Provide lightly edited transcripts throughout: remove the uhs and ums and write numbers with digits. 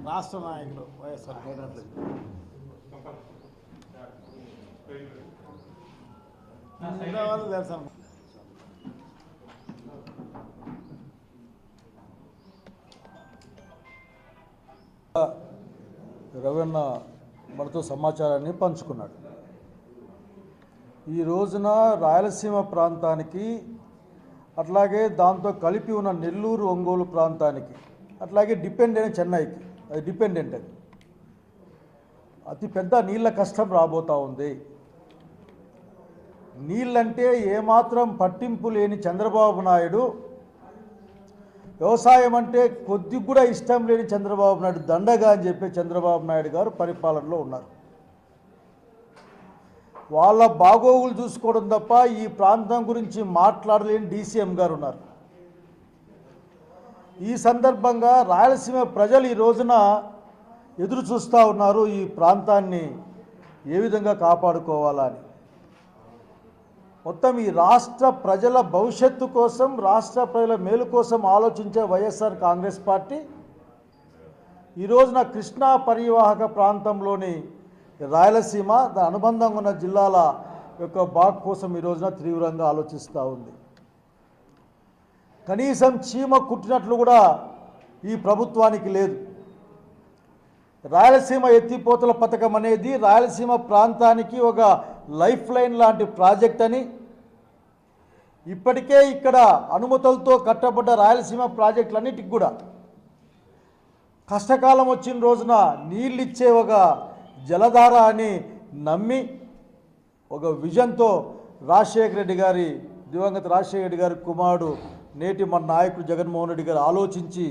రాష్ట్ర నాయకులు వైఎస్ఆర్ తెలుసా రవణ మనతో సమాచారాన్ని పంచుకున్నాడు. ఈ రోజున రాయలసీమ ప్రాంతానికి, అట్లాగే దాంతో కలిపి ఉన్న నెల్లూరు ఒంగోలు ప్రాంతానికి, అట్లాగే డిపెండెంట్ చెన్నైకి, అది డిపెండెంట్, అది అతిపెద్ద నీళ్ళ కష్టం రాబోతూ ఉంది. నీళ్ళంటే ఏమాత్రం పట్టింపు లేని చంద్రబాబు నాయుడు, వ్యవసాయం అంటే కొద్దిగా కూడా ఇష్టం లేని చంద్రబాబు నాయుడు దండగా అని చెప్పి చంద్రబాబు నాయుడు గారు పరిపాలనలో ఉన్నారు. వాళ్ళ బాగోగులు చూసుకోవడం తప్ప ఈ ప్రాంతం గురించి మాట్లాడలేని డీసీఎం గారు ఉన్నారు. ఈ సందర్భంగా రాయలసీమ ప్రజలు ఈ రోజున ఎదురు చూస్తూ ఉన్నారు, ఈ ప్రాంతాన్ని ఏ విధంగా కాపాడుకోవాలని. మొత్తం ఈ రాష్ట్ర ప్రజల భవిష్యత్తు కోసం, రాష్ట్ర ప్రజల మేలు కోసం ఆలోచించే వైఎస్ఆర్ కాంగ్రెస్ పార్టీ ఈ రోజున కృష్ణా పరివాహక ప్రాంతంలోని రాయలసీమ, దాని అనుబంధంగా ఉన్న జిల్లాల యొక్క బాగు కోసం ఈ రోజున తీవ్రంగా ఆలోచిస్తూ ఉంది. కనీసం చీమ కుట్టినట్లు కూడా ఈ ప్రభుత్వానికి లేదు. రాయలసీమ ఎత్తిపోతల పథకం అనేది రాయలసీమ ప్రాంతానికి ఒక లైఫ్ లైన్ లాంటి ప్రాజెక్ట్ అని, ఇప్పటికే ఇక్కడ అనుమతులతో కట్టబడ్డ రాయలసీమ ప్రాజెక్టులన్నిటికి కూడా కష్టకాలం వచ్చిన రోజున నీళ్ళు ఇచ్చే ఒక జలధార అని నమ్మి, ఒక విజన్తో రాజశేఖర రెడ్డి గారి, దివంగత రాజశేఖర రెడ్డి గారి కుమారుడు నేటి మన నాయకుడు జగన్మోహన్ రెడ్డి గారు ఆలోచించి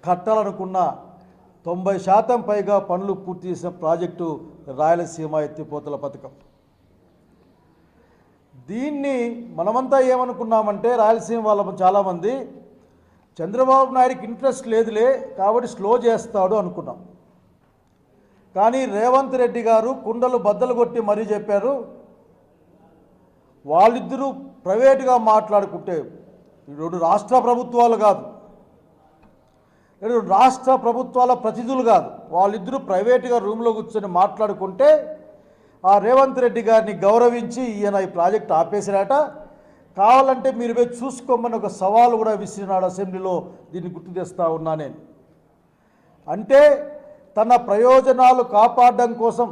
కట్టాలనుకున్న 90% పైగా పనులు పూర్తి చేసిన ప్రాజెక్టు రాయలసీమ ఎత్తిపోతల పథకం. దీన్ని మనమంతా ఏమనుకున్నామంటే, రాయలసీమ వాళ్ళ చాలామంది చంద్రబాబు నాయుడికి ఇంట్రెస్ట్ లేదులే కాబట్టి స్లో చేస్తాడు అనుకున్నాం. కానీ రేవంత్ రెడ్డి గారు కుండలు బద్దలు కొట్టి మరీ చెప్పారు, వాళ్ళిద్దరూ ప్రైవేటుగా మాట్లాడుకుంటే, రెండు రాష్ట్ర ప్రభుత్వాలు కాదు, రాష్ట్ర ప్రభుత్వాల ప్రతినిధులు కాదు, వాళ్ళిద్దరూ ప్రైవేటుగా రూమ్లో కూర్చొని మాట్లాడుకుంటే ఆ రేవంత్ రెడ్డి గారిని గౌరవించి ఈయన ఈ ప్రాజెక్ట్ ఆపేసిరాట, కావాలంటే మీరు పోయి చూసుకోమని ఒక సవాలు కూడా విసిరినాడు అసెంబ్లీలో. దీన్ని గుర్తు తెస్తా ఉన్నా నేను. అంటే తన ప్రయోజనాలు కాపాడడం కోసం,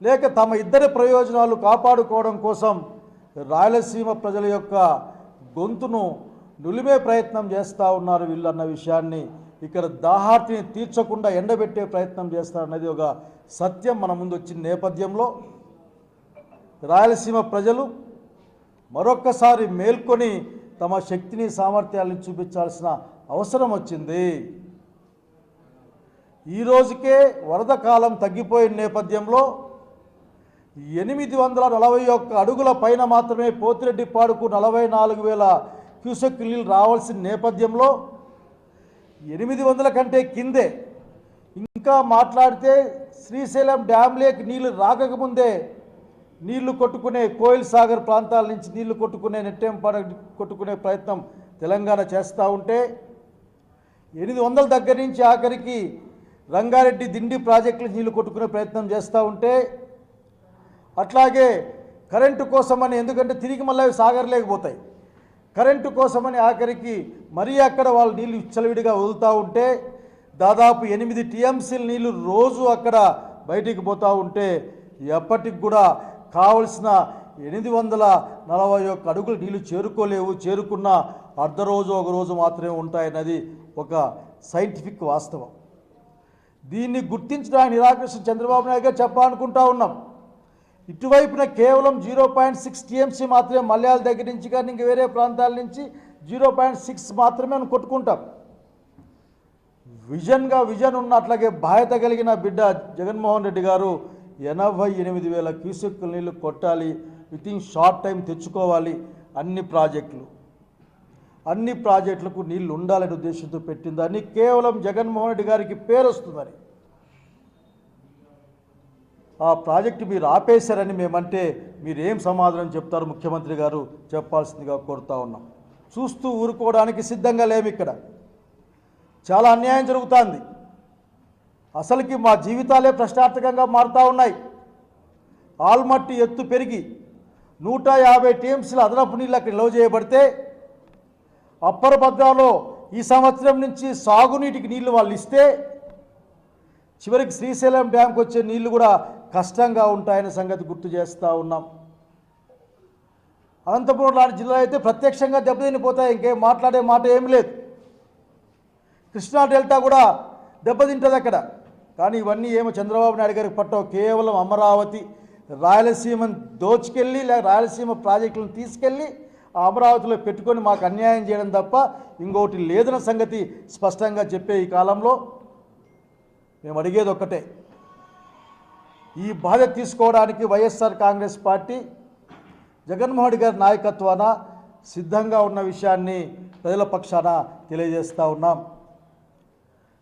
లేక తమ ఇద్దరి ప్రయోజనాలు కాపాడుకోవడం కోసం రాయలసీమ ప్రజల యొక్క గొంతును నులిమే ప్రయత్నం చేస్తూ ఉన్నారు వీళ్ళు అన్న విషయాన్ని, ఇక్కడ దాహార్తిని తీర్చకుండా ఎండబెట్టే ప్రయత్నం చేస్తారన్నది ఒక సత్యం మన ముందు వచ్చిన నేపథ్యంలో రాయలసీమ ప్రజలు మరొక్కసారి మేల్కొని తమ శక్తిని, సామర్థ్యాలను చూపించాల్సిన అవసరం వచ్చింది. ఈ రోజుకే వరద కాలం తగ్గిపోయిన నేపథ్యంలో 841 అడుగుల పైన మాత్రమే పోతిరెడ్డిపాడుకు 44,000 క్యూసెక్ నీళ్ళు రావాల్సిన నేపథ్యంలో 800 కంటే కిందే, ఇంకా మాట్లాడితే శ్రీశైలం డ్యామ్లోకి నీళ్లు రాకముందే నీళ్లు కొట్టుకునే కోయిల్ సాగర్ ప్రాంతాల నుంచి నీళ్లు కొట్టుకునే నెట్టెంపాడ కొట్టుకునే ప్రయత్నం తెలంగాణ చేస్తూ ఉంటే, 800 దగ్గర నుంచి ఆఖరికి రంగారెడ్డి దిండి ప్రాజెక్టులు నీళ్లు కొట్టుకునే ప్రయత్నం చేస్తూ ఉంటే, అట్లాగే కరెంటు కోసమని, ఎందుకంటే తిరిగి మళ్ళీ సాగర్ లేకపోతాయి, కరెంటు కోసమని ఆఖరికి మరీ అక్కడ వాళ్ళు నీళ్ళు విచ్చలవిడిగా వదులుతూ ఉంటే దాదాపు 8 టీఎంసీల నీళ్లు రోజు అక్కడ బయటికి పోతూ ఉంటే ఎప్పటికి కూడా కావలసిన 841 అడుగులు నీళ్లు చేరుకోలేవు. చేరుకున్న అర్ధ రోజు ఒక రోజు మాత్రమే ఉంటాయన్నది ఒక సైంటిఫిక్ వాస్తవం. దీన్ని గుర్తించడానికి నిరాకరిస్తున్న చంద్రబాబు నాయుడు గారు చెప్పాలనుకుంటా ఉన్నాం. ఇటువైపున కేవలం 0.6 టీఎంసీ మాత్రమే మలయాళ దగ్గర నుంచి కానీ ఇంక వేరే ప్రాంతాల నుంచి 0.6 మాత్రమే మనం కొట్టుకుంటాం. విజన్ ఉన్న, అట్లాగే బాధ్యత కలిగిన బిడ్డ జగన్మోహన్ రెడ్డి గారు 88,000 క్యూసెక్కుల నీళ్లు కొట్టాలి, వితిన్ షార్ట్ టైం తెచ్చుకోవాలి, అన్ని ప్రాజెక్టులకు నీళ్లు ఉండాలనే ఉద్దేశంతో పెట్టిందని, కేవలం జగన్మోహన్ రెడ్డి గారికి పేరు వస్తుందని. ఆ ప్రాజెక్టు మీరు ఆపేశారని మేమంటే మీరేం సమాధానం చెప్తారు ముఖ్యమంత్రి గారు చెప్పాల్సిందిగా కోరుతా ఉన్నాం. చూస్తూ ఊరుకోవడానికి సిద్ధంగా లేము. ఇక్కడ చాలా అన్యాయం జరుగుతుంది. అసలుకి మా జీవితాలే ప్రశ్నార్థకంగా మారుతూ ఉన్నాయి. ఆల్మట్టి ఎత్తు పెరిగి 150 టీఎంసీల అదనపు నీళ్ళు అక్కడ నిల్వ చేయబడితే అప్పర్ భద్రాలో ఈ సంవత్సరం నుంచి సాగునీటికి నీళ్లు వాళ్ళు ఇస్తే చివరికి శ్రీశైలం డ్యాంకి వచ్చే నీళ్లు కూడా కష్టంగా ఉంటాయనే సంగతి గుర్తు చేస్తూ ఉన్నాం. అనంతపురం లాంటి జిల్లా అయితే ప్రత్యక్షంగా దెబ్బతినిపోతాయి. ఇంకేం మాట్లాడే మాట ఏం లేదు. కృష్ణా డెల్టా కూడా దెబ్బతింటుంది అక్కడ. కానీ ఇవన్నీ ఏమో చంద్రబాబు నాయుడు గారికి పట్టవు. కేవలం అమరావతి రాయలసీమను దోచుకెళ్ళి లేక రాయలసీమ ప్రాజెక్టులను తీసుకెళ్ళి ఆ అమరావతిలో పెట్టుకొని మాకు అన్యాయం చేయడం తప్ప ఇంకొకటి లేదన్న సంగతి స్పష్టంగా చెప్పే ఈ కాలంలో మేము అడిగేది ఒక్కటే, ఈ బాధ్యత తీసుకోవడానికి వైఎస్ఆర్ కాంగ్రెస్ పార్టీ జగన్మోహన్ రెడ్డి గారి నాయకత్వాన సిద్ధంగా ఉన్న విషయాన్ని ప్రజల పక్షాన తెలియజేస్తూ ఉన్నాం.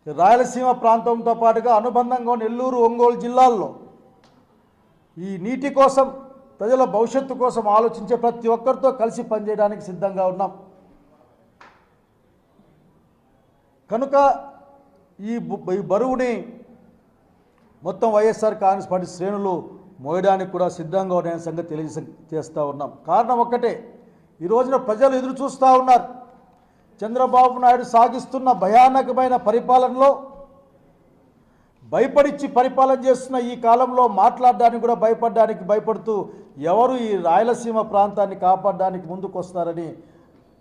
రాయలసీమ ప్రాంతంతో పాటుగా అనుబంధంగా నెల్లూరు, ఒంగోలు జిల్లాల్లో ఈ నీటి కోసం, ప్రజల భవిష్యత్తు కోసం ఆలోచించే ప్రతి ఒక్కరితో కలిసి పనిచేయడానికి సిద్ధంగా ఉన్నాం. కనుక ఈ బరువుని మొత్తం వైఎస్ఆర్ కాంగ్రెస్ పార్టీ శ్రేణులు మోయడానికి కూడా సిద్ధంగా ఉన్న సంగతి తెలియజేస్తూ ఉన్నాం. కారణం ఒక్కటే, ఈ రోజున ప్రజలు ఎదురు చూస్తూ ఉన్నారు. చంద్రబాబు నాయుడు సాగిస్తున్న భయానకమైన పరిపాలనలో భయపడిచ్చి పరిపాలన చేస్తున్న ఈ కాలంలో మాట్లాడడానికి కూడా భయపడుతూ ఎవరు ఈ రాయలసీమ ప్రాంతాన్ని కాపాడడానికి ముందుకు వస్తారని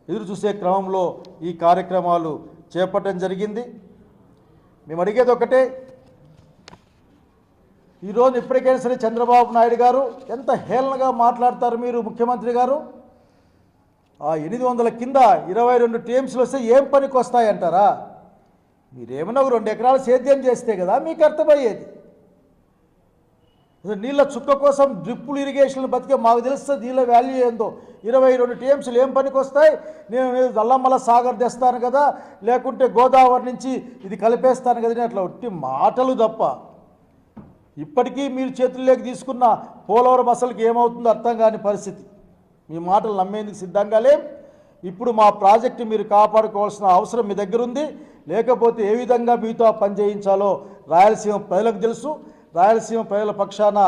ఎదురు చూసే క్రమంలో ఈ కార్యక్రమాలు చేపట్టడం జరిగింది. మేము అడిగేది ఒకటే, ఈరోజు ఇప్పటికైనా సరే చంద్రబాబు నాయుడు గారు ఎంత హేళనగా మాట్లాడతారు మీరు ముఖ్యమంత్రి గారు. ఆ 800 కింద 22 టీఎంసీలు వస్తే ఏం పనికి వస్తాయంటారా? మీరేమన్నా 2 ఎకరాలు సేద్యం చేస్తే కదా మీకు అర్థమయ్యేది. నీళ్ళ చుక్క కోసం డ్రిప్పులు ఇరిగేషన్లు బతికే మాకు తెలుస్తుంది నీళ్ళ వాల్యూ ఏందో. 22 టీఎంసీలు ఏం పనికి వస్తాయి? నేను నల్లమల సాగర్ తెస్తాను కదా, లేకుంటే గోదావరి నుంచి ఇది కలిపేస్తాను కదా, అట్లా ఒట్టి మాటలు తప్ప ఇప్పటికీ మీరు చేతుల్లోకి తీసుకున్న పోలవరం అసలుకి ఏమవుతుందో అర్థం కాని పరిస్థితి. మీ మాటలు నమ్మేందుకు సిద్ధంగా లేం. ఇప్పుడు మా ప్రాజెక్టు మీరు కాపాడుకోవాల్సిన అవసరం మీ దగ్గర ఉంది. లేకపోతే ఏ విధంగా మీతో పని చేయించాలో రాయలసీమ ప్రజలకు తెలుసు. రాయలసీమ ప్రజల పక్షాన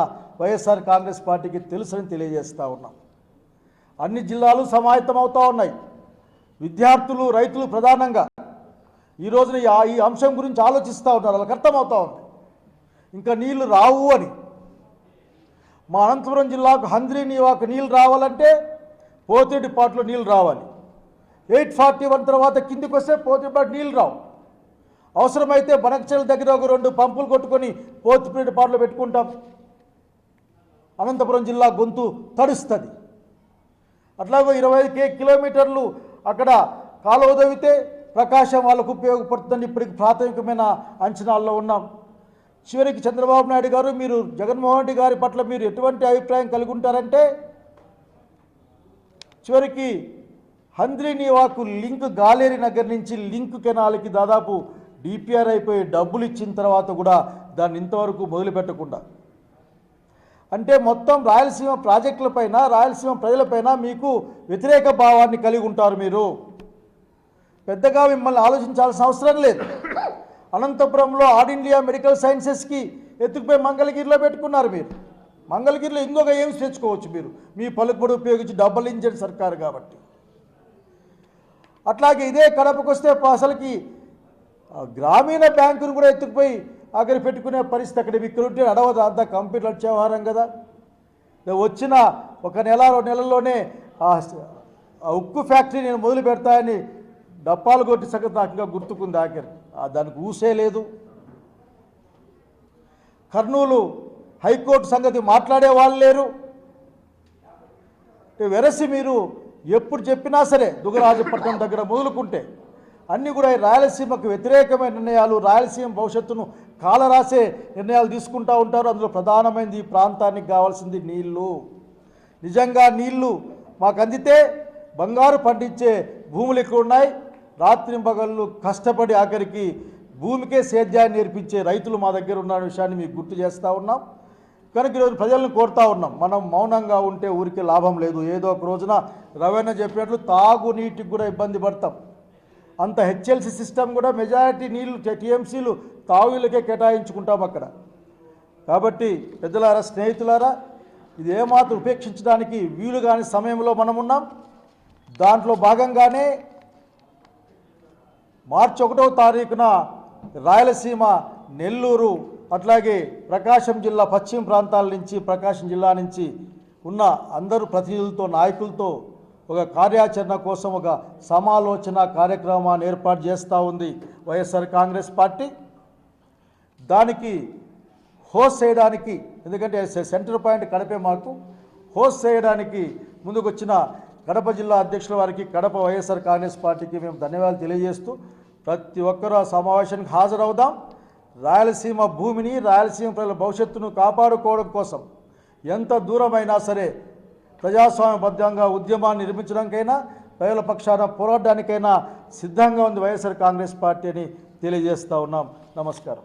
వైఎస్ఆర్ కాంగ్రెస్ పార్టీకి తెలుసని తెలియజేస్తూ ఉన్నాం. అన్ని జిల్లాలు సమాయత్తం అవుతూ ఉన్నాయి. విద్యార్థులు, రైతులు ప్రధానంగా ఈ రోజున ఈ అంశం గురించి ఆలోచిస్తూ ఉన్నారు. వాళ్ళకి అర్థమవుతూ ఉంది ఇంకా నీళ్లు రావు అని. మా అనంతపురం జిల్లాకు హంద్రీ నీవాకు నీళ్ళు రావాలంటే పోతిరెడ్డిపాటులో నీళ్ళు రావాలి. 841 తర్వాత కిందికి వస్తే పోతిరెడ్డిపాటు నీళ్ళు రావు. అవసరమైతే బనకచెల దగ్గర ఒక 2 పంపులు కొట్టుకొని పోతిరెడ్డిపాటులో పెట్టుకుంటాం. అనంతపురం జిల్లా గొంతు తడుస్తుంది. అట్లాగే 25 కిలోమీటర్లు అక్కడ కాలువ తవ్వితే ప్రకాశం వాళ్ళకు ఉపయోగపడుతుందని ఇప్పటికి ప్రాథమికమైన అంచనాల్లో ఉన్నాం. చివరికి చంద్రబాబు నాయుడు గారు, మీరు జగన్మోహన్ రెడ్డి గారి పట్ల మీరు ఎటువంటి అభిప్రాయం కలిగి ఉంటారంటే, చివరికి హంద్రీ నీవాకు లింక్ గాలేరి నగర్ నుంచి లింక్ కెనాల్కి దాదాపు డిపిఆర్ అయిపోయి డబ్బులు ఇచ్చిన తర్వాత కూడా దాన్ని ఇంతవరకు మొదలుపెట్టకుండా, అంటే మొత్తం రాయలసీమ ప్రాజెక్టులపైన, రాయలసీమ ప్రజలపైన మీకు వ్యతిరేక భావాన్ని కలిగి ఉంటారు. మీరు పెద్దగా మిమ్మల్ని ఆలోచించాల్సిన అవసరం లేదు. అనంతపురంలో ఆల్ ఇండియా మెడికల్ సైన్సెస్కి ఎత్తుకుపోయి మంగళగిరిలో పెట్టుకున్నారు. మీరు మంగళగిరిలో ఇంకొక ఎయిమ్స్ తెచ్చుకోవచ్చు మీరు, మీ పలుకుబడి ఉపయోగించి డబుల్ ఇంజిన్ సర్కారు కాబట్టి. అట్లాగే ఇదే కడపకు వస్తే అసలుకి గ్రామీణ బ్యాంకును కూడా ఎత్తుకుపోయి అక్కడ పెట్టుకునే పరిస్థితి అక్కడ ఇక్కడ ఉంటే అడవదు. అంతా కంప్యూటర్ వచ్చే వ్యవహారం కదా. వచ్చిన 1 నెల 2 నెలల్లోనే ఆ ఉక్కు ఫ్యాక్టరీ నేను మొదలు పెడతాయని డప్పాలు కొట్టి సంగతి నాకు ఇంకా గుర్తుకుంది. ఆఖరి దానికి ఊసే లేదు. కర్నూలు హైకోర్టు సంగతి మాట్లాడే వాళ్ళు లేరు. వెరసి మీరు ఎప్పుడు చెప్పినా సరే దుగరాజపట్నం దగ్గర మొదలుకుంటే అన్నీ కూడా రాయలసీమకు వ్యతిరేకమైన నిర్ణయాలు, రాయలసీమ భవిష్యత్తును కాలరాసే నిర్ణయాలు తీసుకుంటూ ఉంటారు. అందులో ప్రధానమైనది ఈ ప్రాంతానికి కావాల్సింది నీళ్లు. నిజంగా నీళ్లు మాకు అందితే బంగారు పండించే భూములు ఇక్కడ ఉన్నాయి. రాత్రింబగళ్ళు కష్టపడి ఆఖరికి భూమికే సేద్యాన్ని నేర్పించే రైతులు మా దగ్గర ఉన్న విషయాన్ని మీకు గుర్తు చేస్తూ ఉన్నాం. కనుక ఈరోజు ప్రజలను కోరుతా ఉన్నాం, మనం మౌనంగా ఉంటే ఊరికే లాభం లేదు. ఏదో ఒక రోజున రవణ చెప్పినట్లు తాగునీటికి కూడా ఇబ్బంది పడతాం. అంత హెచ్ఎల్సి సిస్టమ్ కూడా మెజారిటీ నీళ్లు టీఎంసీలు తాగులకే కేటాయించుకుంటాం అక్కడ. కాబట్టి పెద్దలారా, స్నేహితులారా, ఇది ఏమాత్రం ఉపేక్షించడానికి వీలు కాని సమయంలో మనం ఉన్నాం. దాంట్లో భాగంగానే మార్చి 1వ తారీఖున రాయలసీమ, నెల్లూరు, అట్లాగే ప్రకాశం జిల్లా పశ్చిమ ప్రాంతాల నుంచి, ప్రకాశం జిల్లా నుంచి ఉన్న అందరూ ప్రతినిధులతో, నాయకులతో ఒక కార్యాచరణ కోసం ఒక సమాలోచన కార్యక్రమాన్ని ఏర్పాటు చేస్తూ ఉంది వైఎస్ఆర్ కాంగ్రెస్ పార్టీ. దానికి హోస్ట్ చేయడానికి, ఎందుకంటే సెంటర్ పాయింట్ కడపే, మాకు హోస్ట్ చేయడానికి ముందుకు వచ్చిన కడప జిల్లా అధ్యక్షుల వారికి, కడప వైఎస్ఆర్ కాంగ్రెస్ పార్టీకి మేము ధన్యవాదాలు తెలియజేస్తూ ప్రతి ఒక్కరూ ఆ సమావేశానికి హాజరవుదాం. రాయలసీమ భూమిని, రాయలసీమ ప్రజల భవిష్యత్తును కాపాడుకోవడం కోసం ఎంత దూరమైనా సరే ప్రజాస్వామ్యబద్ధంగా ఉద్యమాన్ని నిర్మించడానికైనా, ప్రజల పక్షాన పోరాడడానికైనా సిద్ధంగా ఉంది వైఎస్ఆర్ కాంగ్రెస్ పార్టీ అని తెలియజేస్తూ ఉన్నాం. నమస్కారం.